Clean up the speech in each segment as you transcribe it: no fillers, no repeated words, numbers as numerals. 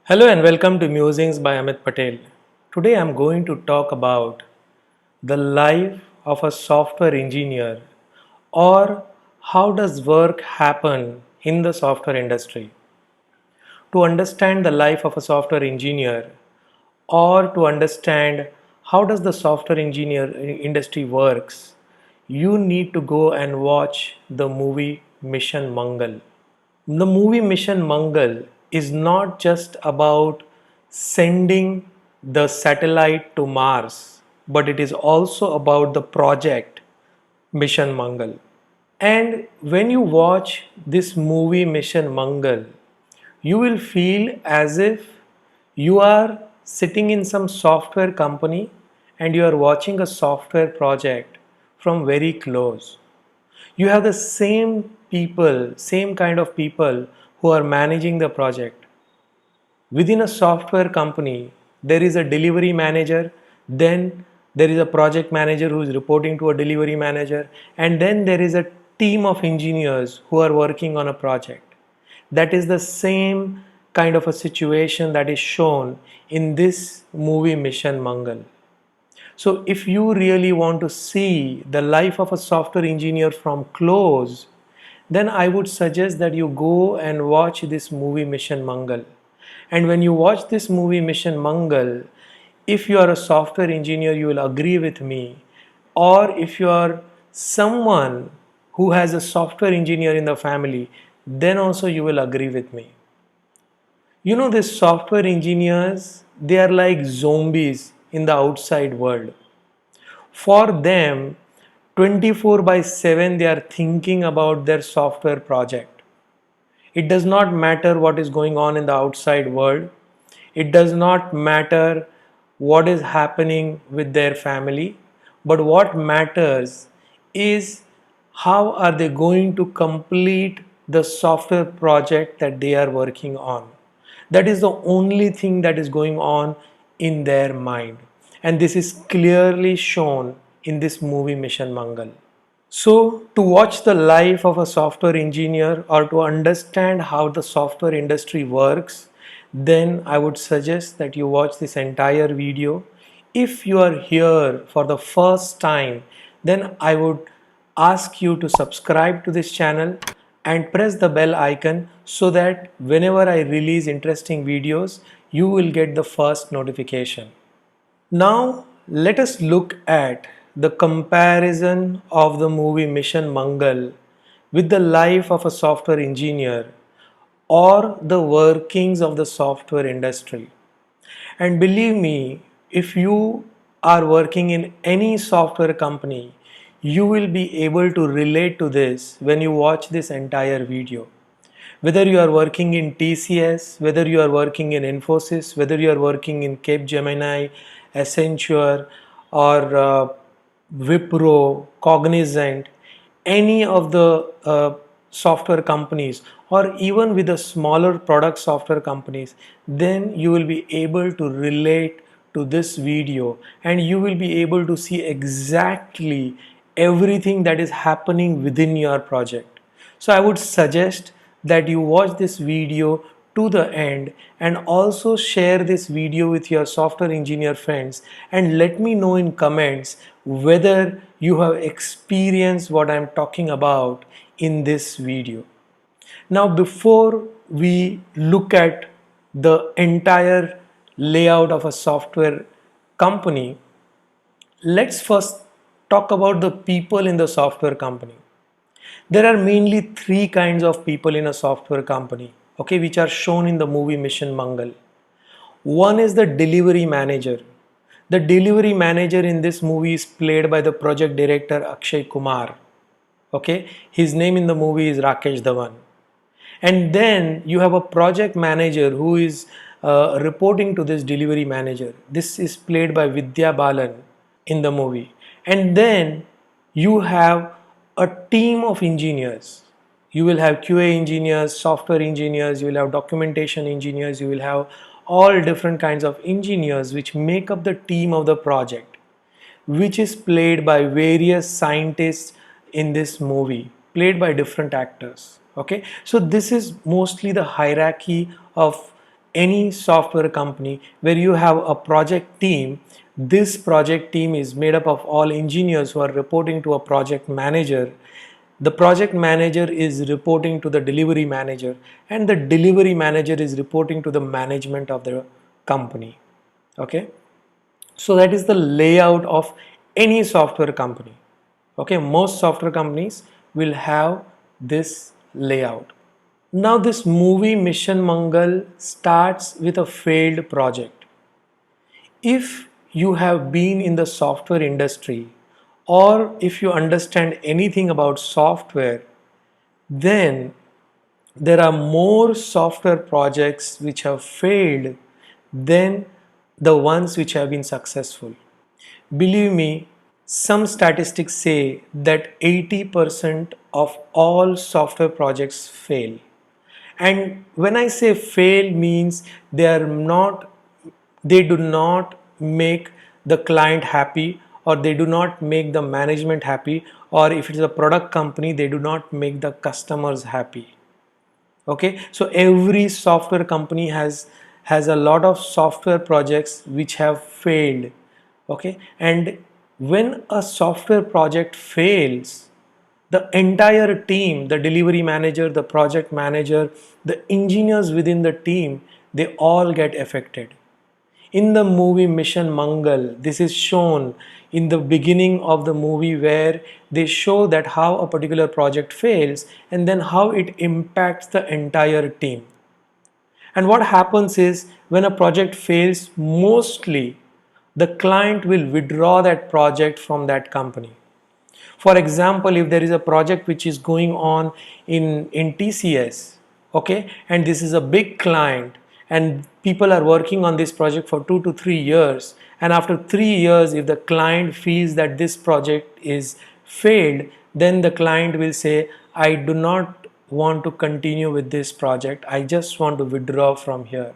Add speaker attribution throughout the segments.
Speaker 1: Hello and welcome to Musings by Amit Patel. Today I'm going to talk about the life of a software engineer or how does work happen in the software industry. To understand the life of a software engineer or to understand how does the software engineer industry works, you need to go and watch the movie Mission Mangal. The movie Mission Mangal is not just about sending the satellite to Mars, but it is also about the project Mission Mangal. And when you watch this movie Mission Mangal, you will feel as if you are sitting in some software company and you are watching a software project from very close. You have the same people, same kind of people who are managing the project. Within a software company, there is a delivery manager, then there is a project manager who is reporting to a delivery manager, and then there is a team of engineers who are working on a project. That is the same kind of a situation that is shown in this movie Mission Mangal. So, if you really want to see the life of a software engineer from close, then I would suggest that you go and watch this movie Mission Mangal. And when you watch this movie Mission Mangal, if you are a software engineer, you will agree with me. Or if you are someone who has a software engineer in the family, then also you will agree with me. You know, these software engineers, they are like zombies in the outside world. For them, 24 by 7, they are thinking about their software project. It does not matter what is going on in the outside world. It does not matter what is happening with their family. But what matters is how are they going to complete the software project that they are working on. That is the only thing that is going on in their mind. And this is clearly shown in this movie Mission Mangal. So, to watch the life of a software engineer or to understand how the software industry works, then I would suggest that you watch this entire video. If you are here for the first time, then I would ask you to subscribe to this channel and press the bell icon so that whenever I release interesting videos, you will get the first notification. Now, let us look at the comparison of the movie Mission Mangal with the life of a software engineer or the workings of the software industry. And believe me, if you are working in any software company, you will be able to relate to this when you watch this entire video. Whether you are working in TCS, whether you are working in Infosys, whether you are working in Capgemini, Accenture, or Wipro, Cognizant, any of the software companies, or even with the smaller product software companies, then you will be able to relate to this video and you will be able to see exactly everything that is happening within your project. So I would suggest that you watch this video to the end and also share this video with your software engineer friends and let me know in comments whether you have experienced what I'm talking about in this video. Now, before we look at the entire layout of a software company, let's first talk about the people in the software company. There are mainly three kinds of people in a software company, okay, which are shown in the movie Mission Mangal. One is the delivery manager. The delivery manager in this movie is played by the project director Akshay Kumar. Okay, his name in the movie is Rakesh Dhawan. And then you have a project manager who is reporting to this delivery manager. This is played by Vidya Balan in the movie. And then you have a team of engineers. You will have QA engineers, software engineers, you will have documentation engineers, you will have all different kinds of engineers which make up the team of the project, which is played by various scientists in this movie, played by different actors. Okay, so this is mostly the hierarchy of any software company where you have a project team. This project team is made up of all engineers who are reporting to a project manager. The project manager is reporting to the delivery manager, and the delivery manager is reporting to the management of the company. Okay, so that is the layout of any software company. Okay, most software companies will have this layout. Now this movie Mission Mangal starts with a failed project. If you have been in the software industry, or if you understand anything about software, then there are more software projects which have failed than the ones which have been successful. Believe me, some statistics say that 80% of all software projects fail. And when I say fail means they do not make the client happy, or they do not make the management happy, or if it is a product company, they do not make the customers happy. Okay, so every software company has a lot of software projects which have failed. Okay, and when a software project fails, the entire team, the delivery manager, the project manager, the engineers within the team, they all get affected. In the movie Mission Mangal, this is shown in the beginning of the movie, where they show that how a particular project fails and then how it impacts the entire team. And what happens is, when a project fails, mostly the client will withdraw that project from that company. For example, if there is a project which is going on in TCS, okay, and this is a big client, and people are working on this project for 2 to 3 years, and after 3 years, if the client feels that this project is failed, then the client will say, I do not want to continue with this project, I just want to withdraw from here.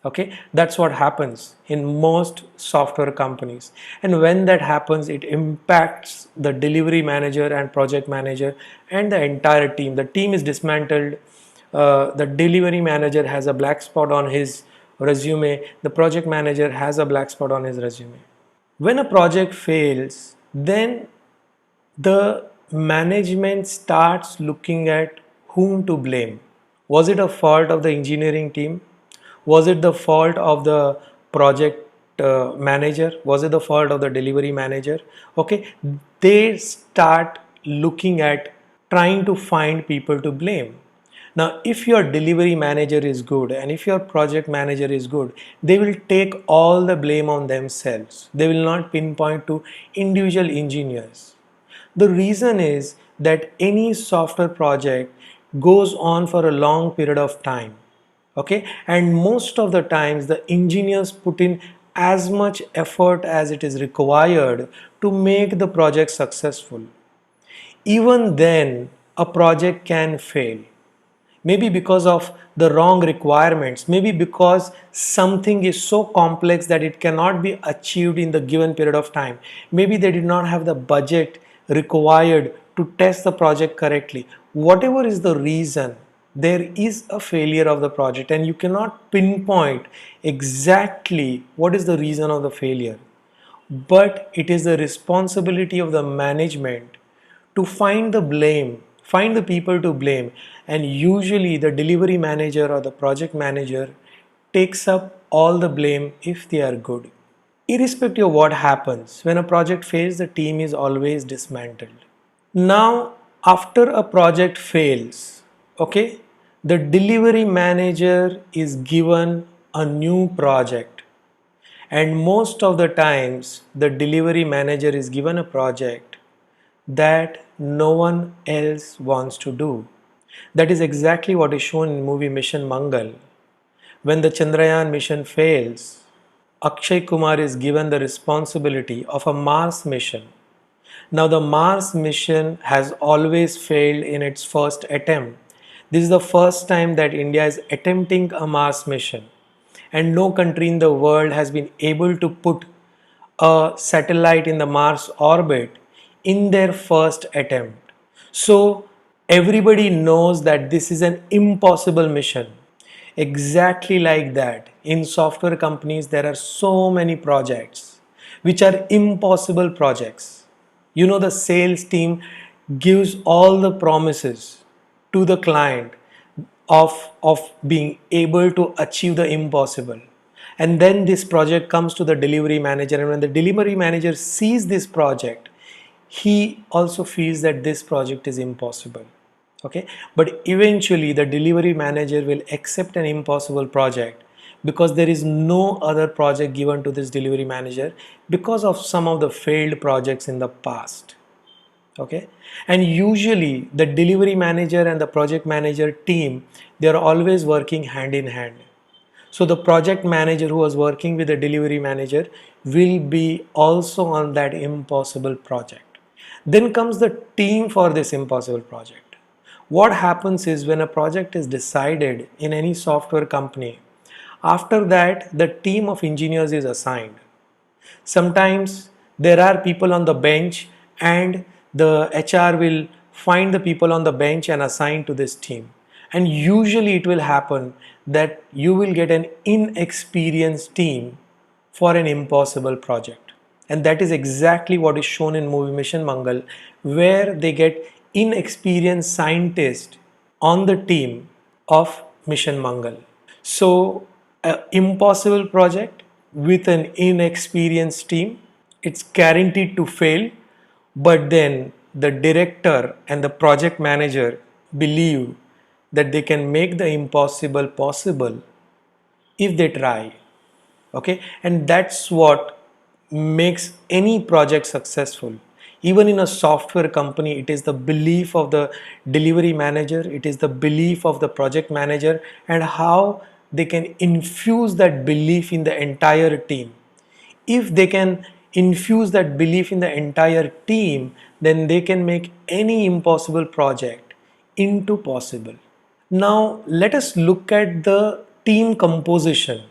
Speaker 1: Okay, that's what happens in most software companies. And when that happens, it impacts the delivery manager and project manager and the entire team. The team is dismantled. The delivery manager has a black spot on his resume. The project manager has a black spot on his resume. When a project fails, then the management starts looking at whom to blame. Was it a fault of the engineering team? Was it the fault of the project manager? Was it the fault of the delivery manager? Okay, they start looking at trying to find people to blame. Now, if your delivery manager is good and if your project manager is good, they will take all the blame on themselves. They will not pinpoint to individual engineers. The reason is that any software project goes on for a long period of time. Okay, and most of the times the engineers put in as much effort as it is required to make the project successful. Even then, a project can fail. Maybe because of the wrong requirements, maybe because something is so complex that it cannot be achieved in the given period of time. Maybe they did not have the budget required to test the project correctly. Whatever is the reason, there is a failure of the project, and you cannot pinpoint exactly what is the reason of the failure. But it is the responsibility of the management to find the blame, find the people to blame, and usually the delivery manager or the project manager takes up all the blame if they are good. Irrespective of what happens, when a project fails, the team is always dismantled. Now, after a project fails, okay, the delivery manager is given a new project, and most of the times the delivery manager is given a project that no one else wants to do. That is exactly what is shown in movie Mission Mangal. When the Chandrayaan mission fails, Akshay Kumar is given the responsibility of a Mars mission. Now, the Mars mission has always failed in its first attempt. This is the first time that India is attempting a Mars mission, and no country in the world has been able to put a satellite in the Mars orbit in their first attempt. So, everybody knows that this is an impossible mission. Exactly like that. In software companies, there are so many projects which are impossible projects. You know, the sales team gives all the promises to the client of being able to achieve the impossible. And then this project comes to the delivery manager, and when the delivery manager sees this project, he also feels that this project is impossible. Okay, but eventually the delivery manager will accept an impossible project because there is no other project given to this delivery manager because of some of the failed projects in the past. Okay, and usually the delivery manager and the project manager team, they are always working hand in hand. So the project manager who was working with the delivery manager will be also on that impossible project. Then comes the team for this impossible project. What happens is, when a project is decided in any software company, after that the team of engineers is assigned. Sometimes there are people on the bench, and the HR will find the people on the bench and assign to this team. And usually it will happen that you will get an inexperienced team for an impossible project. And that is exactly what is shown in movie Mission Mangal, where they get inexperienced scientists on the team of Mission Mangal. So, an impossible project with an inexperienced team, it's guaranteed to fail. But then the director and the project manager believe that they can make the impossible possible if they try. Okay, and that's what makes any project successful. Even in a software company, it is the belief of the delivery manager, it is the belief of the project manager, and how they can infuse that belief in the entire team. If they can infuse that belief in the entire team, then they can make any impossible project into possible. Now, let us look at the team composition.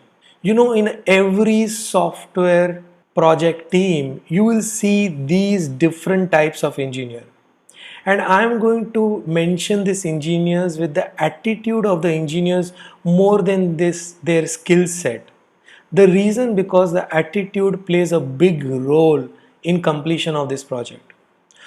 Speaker 1: You know, in every software project team, you will see these different types of engineer. And I'm going to mention these engineers with the attitude of the engineers more than this their skill set. The reason, because the attitude plays a big role in completion of this project.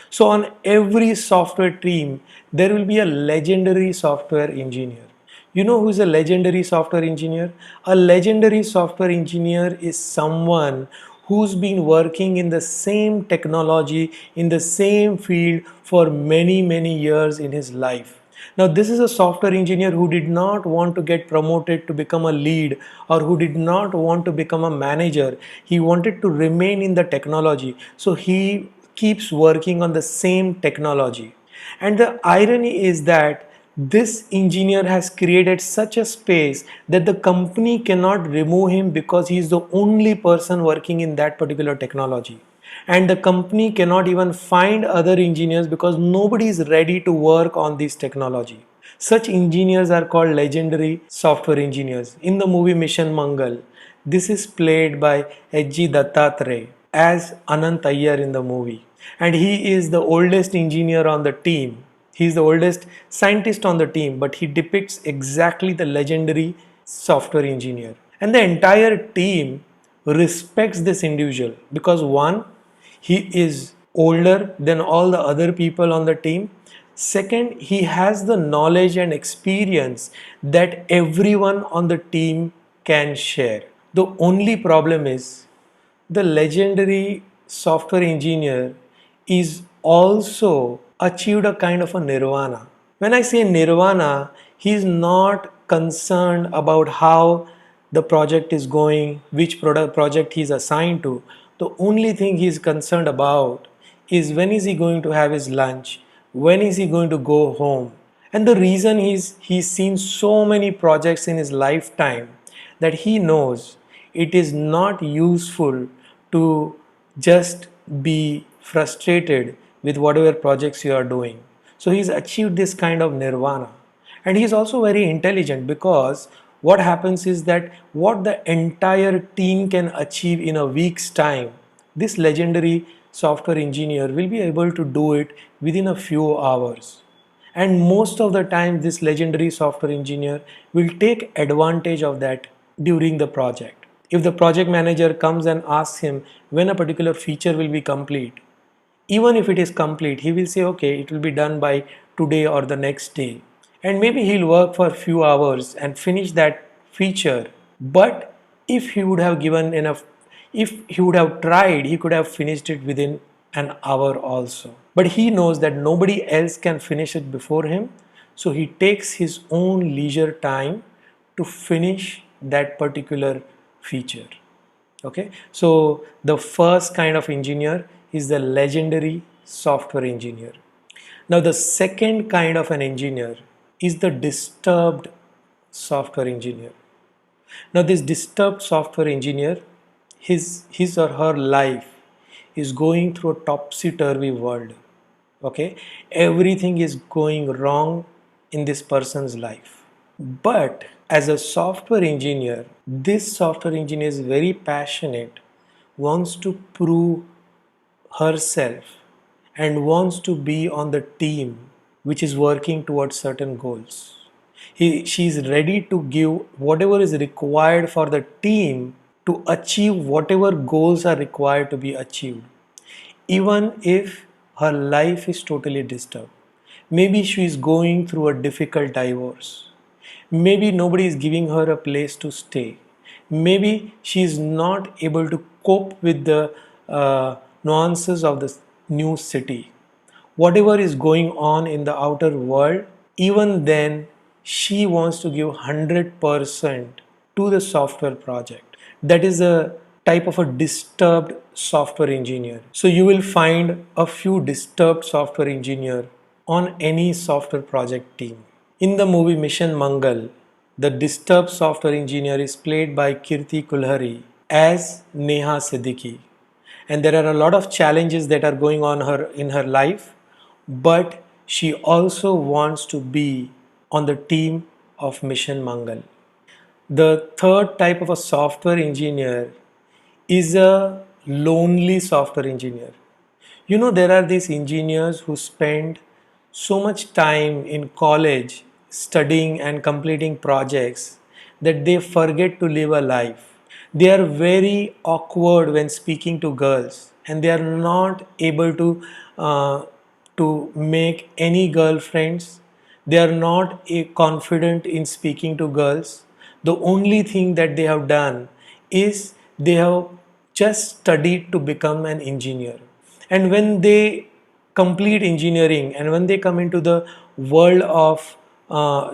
Speaker 1: So on every software team, there will be a legendary software engineer. You know who is a legendary software engineer? A legendary software engineer is someone who's been working in the same technology, in the same field for many, many years in his life. Now, this is a software engineer who did not want to get promoted to become a lead, or who did not want to become a manager. He wanted to remain in the technology. So he keeps working on the same technology. And the irony is that this engineer has created such a space that the company cannot remove him, because he is the only person working in that particular technology. And the company cannot even find other engineers because nobody is ready to work on this technology. Such engineers are called legendary software engineers. In the movie Mission Mangal, this is played by H.G. Dattatray as Anant Iyer in the movie. And he is the oldest engineer on the team. He is the oldest scientist on the team, but he depicts exactly the legendary software engineer. And the entire team respects this individual because, one, he is older than all the other people on the team. Second, he has the knowledge and experience that everyone on the team can share. The only problem is, the legendary software engineer is also achieved a kind of a nirvana. When I say nirvana, he is not concerned about how the project is going, which product project he is assigned to. The only thing he is concerned about is, when is he going to have his lunch, when is he going to go home. And the reason he's seen so many projects in his lifetime, that he knows it is not useful to just be frustrated with whatever projects you are doing. So he's achieved this kind of nirvana. And he's also very intelligent, because what happens is that what the entire team can achieve in a week's time, this legendary software engineer will be able to do it within a few hours. And most of the time this legendary software engineer will take advantage of that during the project. If the project manager comes and asks him when a particular feature will be complete, even if it is complete, he will say, okay, it will be done by today or the next day. And maybe he'll work for a few hours and finish that feature. But if he would have given enough, if he would have tried, he could have finished it within an hour also. But he knows that nobody else can finish it before him. So he takes his own leisure time to finish that particular feature. Okay, so the first kind of engineer is the legendary software engineer. Now the second kind of an engineer is the disturbed software engineer. Now this disturbed software engineer, his or her life is going through a topsy-turvy world. Okay, everything is going wrong in this person's life. But as a software engineer, this software engineer is very passionate, wants to prove herself, and wants to be on the team which is working towards certain goals. She is ready to give whatever is required for the team to achieve whatever goals are required to be achieved, even if her life is totally disturbed. Maybe she is going through a difficult divorce. Maybe nobody is giving her a place to stay. Maybe she is not able to cope with the nuances of the new city. Whatever is going on in the outer world, even then, she wants to give 100% to the software project. That is a type of a disturbed software engineer. So you will find a few disturbed software engineer on any software project team. In the movie Mission Mangal, the disturbed software engineer is played by Kirti Kulhari as Neha Siddiqui. And there are a lot of challenges that are going on her in her life, but she also wants to be on the team of Mission Mangal. The third type of a software engineer is a lonely software engineer. You know, there are these engineers who spend so much time in college studying and completing projects that they forget to live a life. They are very awkward when speaking to girls, and they are not able uh, to make any girlfriends. They are not confident in speaking to girls. The only thing that they have done is they have just studied to become an engineer. And when they complete engineering and when they come into the world of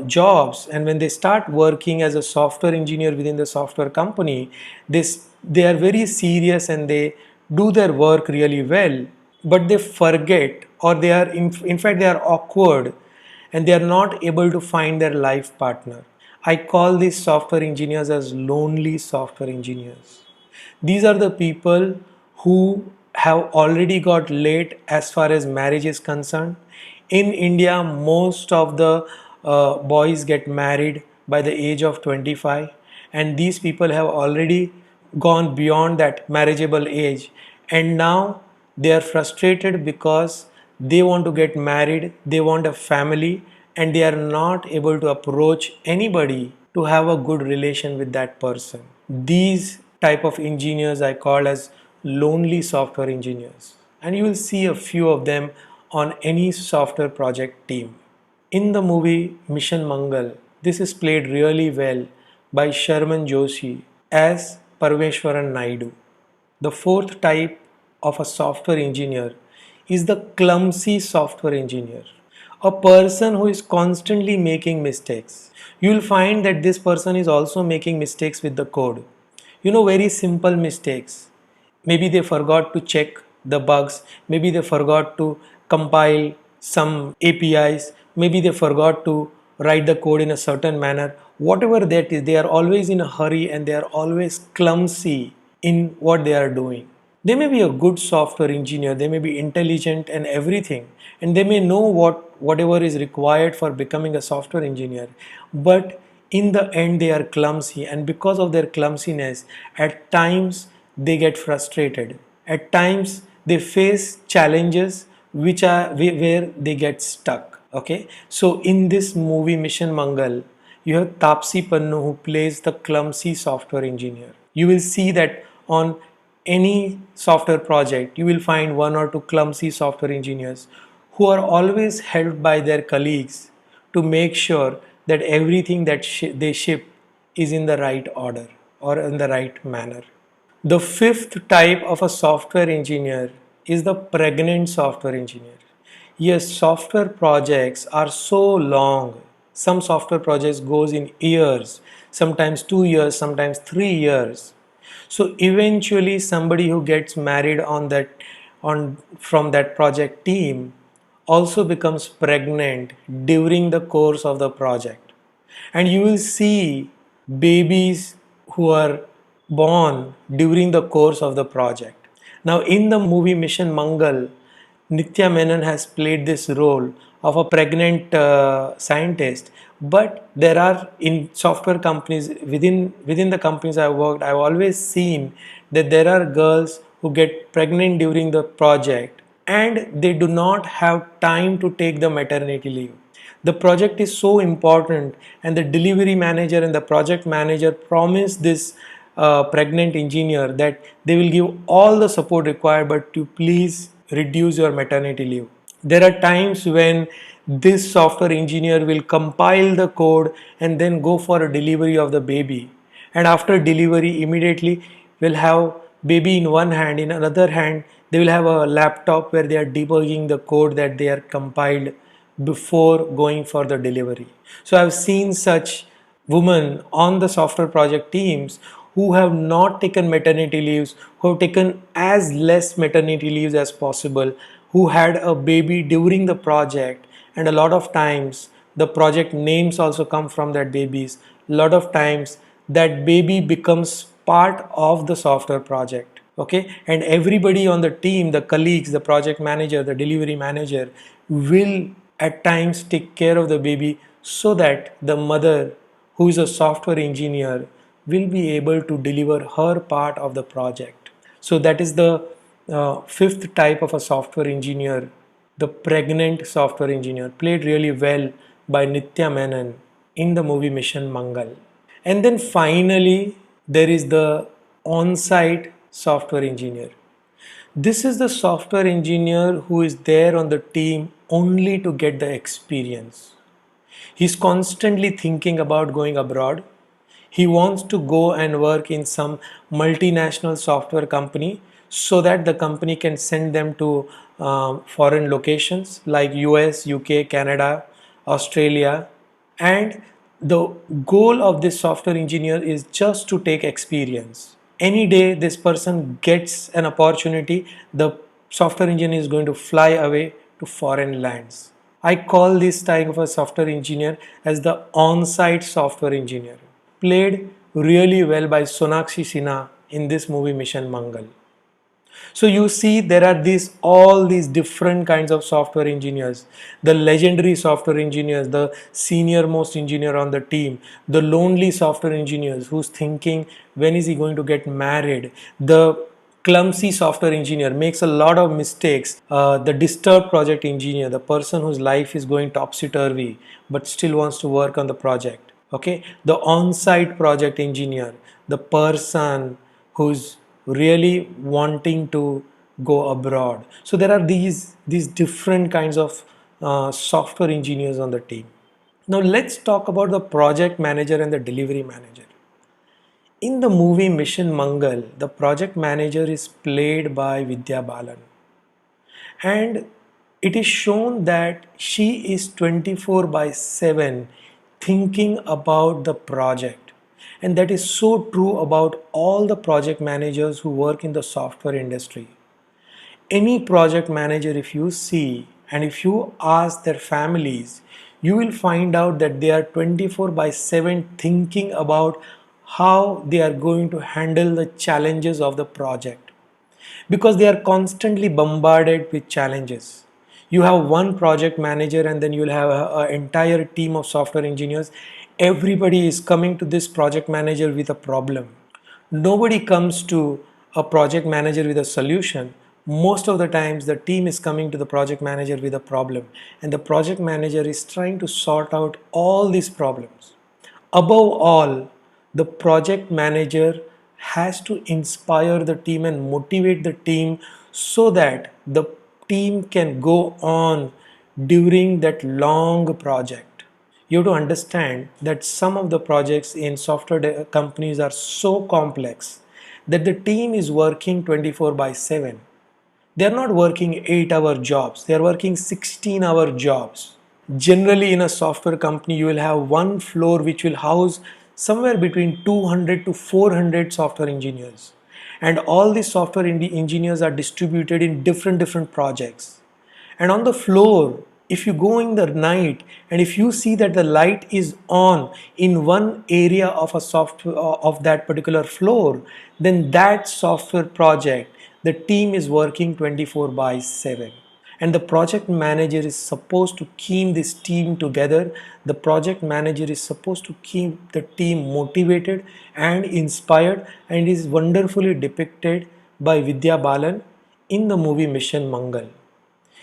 Speaker 1: jobs, and when they start working as a software engineer within the software company, they are very serious and they do their work really well, but they forget, or they are in fact they are awkward, and they are not able to find their life partner. I call these software engineers as lonely software engineers. These are the people who have already got late as far as marriage is concerned. In India, most of the boys get married by the age of 25, and these people have already gone beyond that marriageable age, and now they are frustrated because they want to get married, they want a family, and they are not able to approach anybody to have a good relation with that person. These type of engineers I call as lonely software engineers, and you will see a few of them on any software project team. In the movie Mission Mangal, this is played really well by Sharman Joshi as Parveshwaran Naidu. The fourth type of a software engineer is the clumsy software engineer, a person who is constantly making mistakes. You will find that this person is also making mistakes with the code. You know, very simple mistakes. Maybe they forgot to check the bugs, maybe they forgot to compile some APIs, maybe they forgot to write the code in a certain manner. Whatever that is, they are always in a hurry and they are always clumsy in what they are doing. They may be a good software engineer, they may be intelligent and everything, and they may know whatever is required for becoming a software engineer, but in the end they are clumsy, and because of their clumsiness, at times they get frustrated. At times they face challenges which are where they get stuck. Okay, so in this movie Mission Mangal, you have Tapsi Pannu who plays the clumsy software engineer. You will see that on any software project, you will find one or two clumsy software engineers who are always helped by their colleagues to make sure that everything that they ship is in the right order or in the right manner. The fifth type of a software engineer is the pregnant software engineer. Yes, software projects are so long. Some software projects goes in years, sometimes 2 years, sometimes 3 years. So eventually somebody who gets married on from that project team also becomes pregnant during the course of the project. And you will see babies who are born during the course of the project. Now, in the movie Mission Mangal, Nitya Menon has played this role of a pregnant scientist. But there are in software companies within the companies I worked, I've always seen that there are girls who get pregnant during the project and they do not have time to take the maternity leave. The project is so important, and the delivery manager and the project manager promise this pregnant engineer that they will give all the support required, but to please reduce your maternity leave. There are times when this software engineer will compile the code and then go for a delivery of the baby, and after delivery immediately will have baby in one hand, in another hand they will have a laptop where they are debugging the code that they are compiled before going for the delivery. So I've seen such women on the software project teams who have not taken maternity leaves, who have taken as less maternity leaves as possible, who had a baby during the project, and a lot of times the project names also come from that babies. A lot of times that baby becomes part of the software project. Okay, and everybody on the team, the colleagues, the project manager, the delivery manager, will at times take care of the baby so that the mother, who is a software engineer, will be able to deliver her part of the project. So that is the fifth type of a software engineer, the pregnant software engineer, played really well by Nitya Menon in the movie Mission Mangal. And then finally, there is the on-site software engineer. This is the software engineer who is there on the team only to get the experience. He's constantly thinking about going abroad. He wants to go and work in some multinational software company so that the company can send them to foreign locations like US, UK, Canada, Australia. And the goal of this software engineer is just to take experience. Any day this person gets an opportunity, the software engineer is going to fly away to foreign lands. I call this type of a software engineer as the on-site software engineer, played really well by Sonakshi Sinha in this movie Mission Mangal. So you see there are all these different kinds of software engineers, the legendary software engineers, the senior most engineer on the team, the lonely software engineers who's thinking when is he going to get married, the clumsy software engineer makes a lot of mistakes, the disturbed project engineer, the person whose life is going topsy-turvy but still wants to work on the project. Okay, the on-site project engineer, the person who's really wanting to go abroad. So there are these different kinds of software engineers on the team. Now let's talk about the project manager and the delivery manager. In the movie Mission Mangal, the project manager is played by Vidya Balan, and it is shown that she is 24 by 7 thinking about the project. And that is so true about all the project managers who work in the software industry. Any project manager, if you see and if you ask their families, you will find out that they are 24 by 7 thinking about how they are going to handle the challenges of the project, because they are constantly bombarded with challenges. You have one project manager and then you'll have an entire team of software engineers. Everybody is coming to this project manager with a problem. Nobody comes to a project manager with a solution, Most of the times the team is coming to the project manager with a problem, and the project manager is trying to sort out all these problems. Above all, the project manager has to inspire the team and motivate the team so that the team can go on during that long project. You have to understand that some of the projects in software companies are so complex that the team is working 24 by 7. They are not working 8-hour jobs, they are working 16-hour jobs. Generally, in a software company, you will have one floor which will house somewhere between 200 to 400 software engineers. And all these software engineers are distributed in different projects. And on the floor, if you go in the night and if you see that the light is on in one area of a software of that particular floor, then that software project, the team is working 24 by 7. And the project manager is supposed to keep this team together. The project manager is supposed to keep the team motivated and inspired, and is wonderfully depicted by Vidya Balan in the movie Mission Mangal.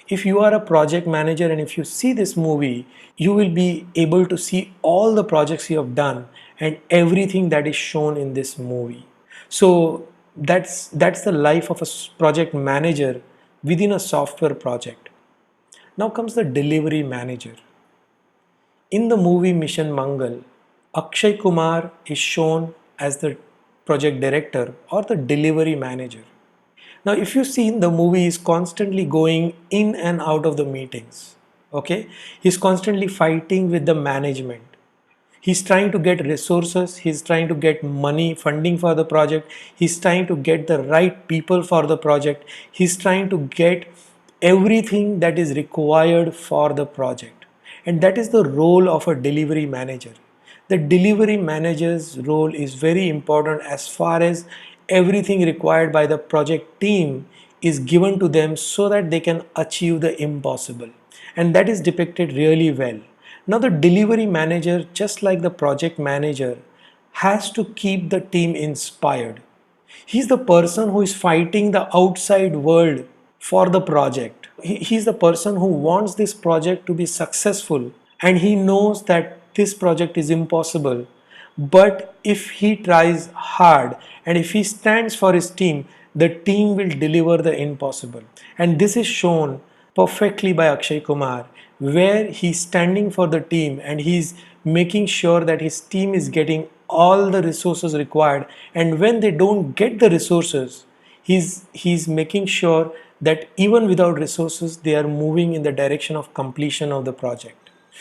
Speaker 1: If you are a project manager and if you see this movie, you will be able to see all the projects you have done and everything that is shown in this movie. So that's the life of a project manager within a software project. Now comes the delivery manager. In the movie Mission Mangal, Akshay Kumar is shown as the project director or the delivery manager. Now, if you see in the movie, he's constantly going in and out of the meetings. Okay, he's constantly fighting with the management. He's trying to get resources, he's trying to get money, funding for the project, he's trying to get the right people for the project, he's trying to get everything that is required for the project. And that is the role of a delivery manager. The delivery manager's role is very important as far as everything required by the project team is given to them so that they can achieve the impossible. And that is depicted really well. Now, the delivery manager, just like the project manager, has to keep the team inspired. He's the person who is fighting the outside world for the project. He's the person who wants this project to be successful, and he knows that this project is impossible. But if he tries hard and if he stands for his team, the team will deliver the impossible. And this is shown perfectly by Akshay Kumar, where he's standing for the team and he's making sure that his team is getting all the resources required. And when they don't get the resources, he's making sure that even without resources, they are moving in the direction of completion of the project.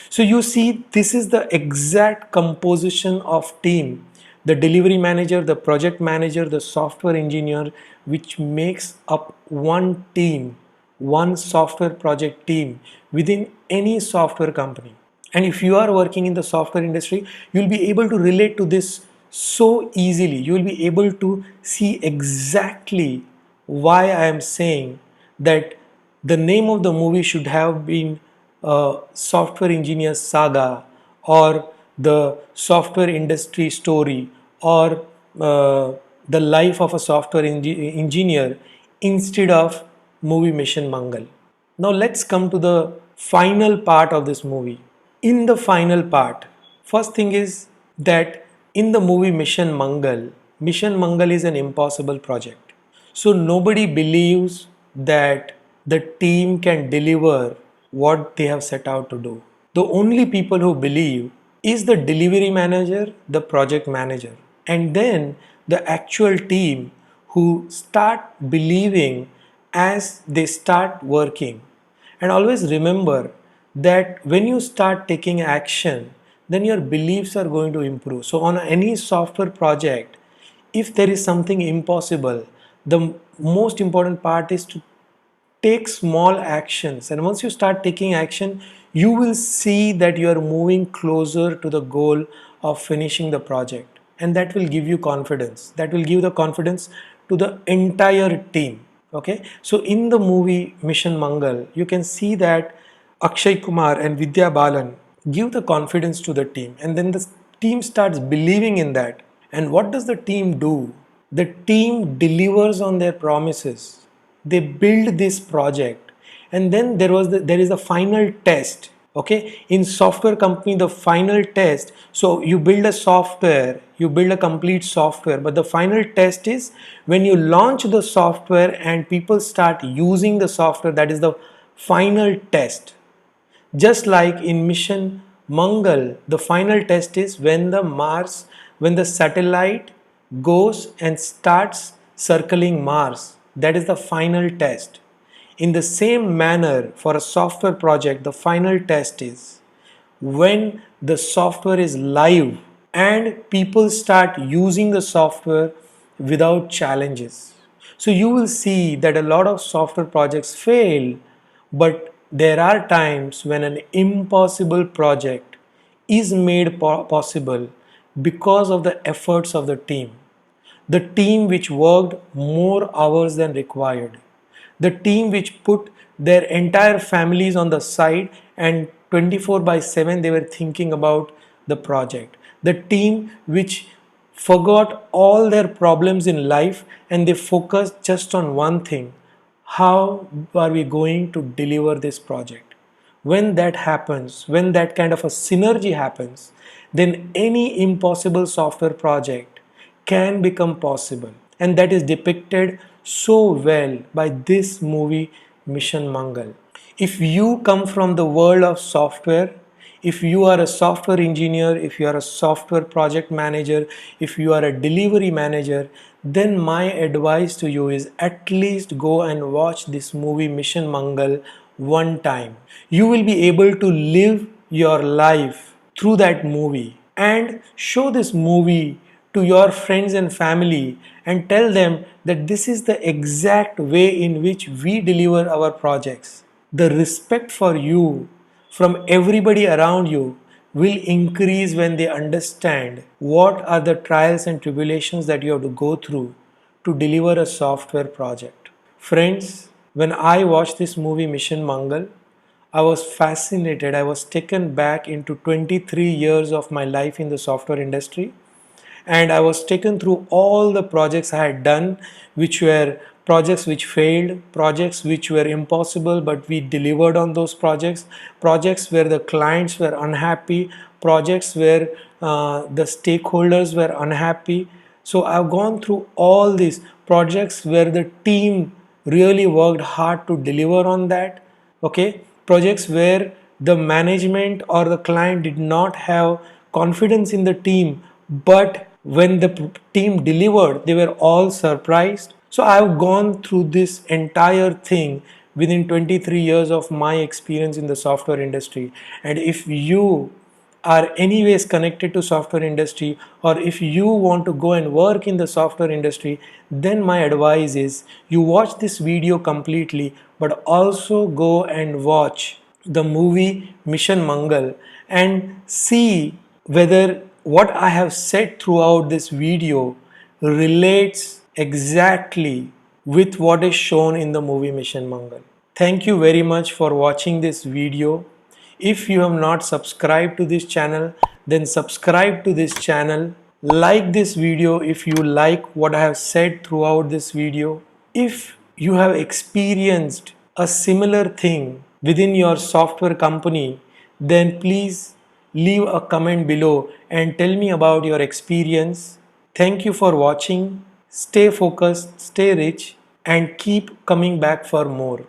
Speaker 1: So you see, this is the exact composition of team: the delivery manager, the project manager, the software engineer, which makes up one team, one software project team within any software company. And if you are working in the software industry, you'll be able to relate to this so easily. You will be able to see exactly why I am saying that the name of the movie should have been Software Engineer Saga, or the software industry story, or the life of a software engineer, instead of movie Mission Mangal. Now let's come to the final part of this movie. In the final part, first thing is that in the movie Mission Mangal is an impossible project. So nobody believes that the team can deliver what they have set out to do. The only people who believe is the delivery manager, the project manager, and then the actual team who start believing as they start working. And always remember that when you start taking action, then your beliefs are going to improve. So on any software project, if there is something impossible, the most important part is to take small actions. And once you start taking action, you will see that you are moving closer to the goal of finishing the project. And that will give you confidence. That will give the confidence to the entire team. Okay. So in the movie Mission Mangal, you can see that Akshay Kumar and Vidya Balan give the confidence to the team. And then the team starts believing in that. And what does the team do? The team delivers on their promises. they build this project, and then there is a final test. Okay, in software company, the final test, so you build a software, you build a complete software, but the final test is when you launch the software and people start using the software. That is the final test. Just like in Mission Mangal, the final test is when the satellite goes and starts circling Mars. That is the final test. In the same manner, for a software project, the final test is when the software is live and people start using the software without challenges. So you will see that a lot of software projects fail, but there are times when an impossible project is made possible because of the efforts of the team. The team which worked more hours than required, the team which put their entire families on the side and 24 by 7 they were thinking about the project, the team which forgot all their problems in life and they focused just on one thing: how are we going to deliver this project? When that happens, when that kind of a synergy happens, then any impossible software project can become possible. And that is depicted so well by this movie, Mission Mangal. If you come from the world of software, if you are a software engineer, if you are a software project manager, if you are a delivery manager, then my advice to you is at least go and watch this movie Mission Mangal one time. You will be able to live your life through that movie and show this movie to your friends and family and tell them that this is the exact way in which we deliver our projects. The respect for you from everybody around you will increase when they understand what are the trials and tribulations that you have to go through to deliver a software project. Friends, when I watched this movie Mission Mangal, I was fascinated. I was taken back into 23 years of my life in the software industry, and I was taken through all the projects I had done, which were projects which failed, projects which were impossible, but we delivered on those projects, projects where the clients were unhappy, projects where the stakeholders were unhappy. So I've gone through all these projects where the team really worked hard to deliver on that. Okay, projects where the management or the client did not have confidence in the team, but when the team delivered they were all surprised. So I've gone through this entire thing within 23 years of my experience in the software industry. And if you are anyways connected to software industry, or if you want to go and work in the software industry, then my advice is you watch this video completely, but also go and watch the movie Mission Mangal and see whether what I have said throughout this video relates exactly with what is shown in the movie Mission Mangal. Thank you very much for watching this video. If you have not subscribed to this channel, then subscribe to this channel. Like this video if you like what I have said throughout this video. If you have experienced a similar thing within your software company, then please leave a comment below and tell me about your experience. Thank you for watching. Stay focused, stay rich, and keep coming back for more.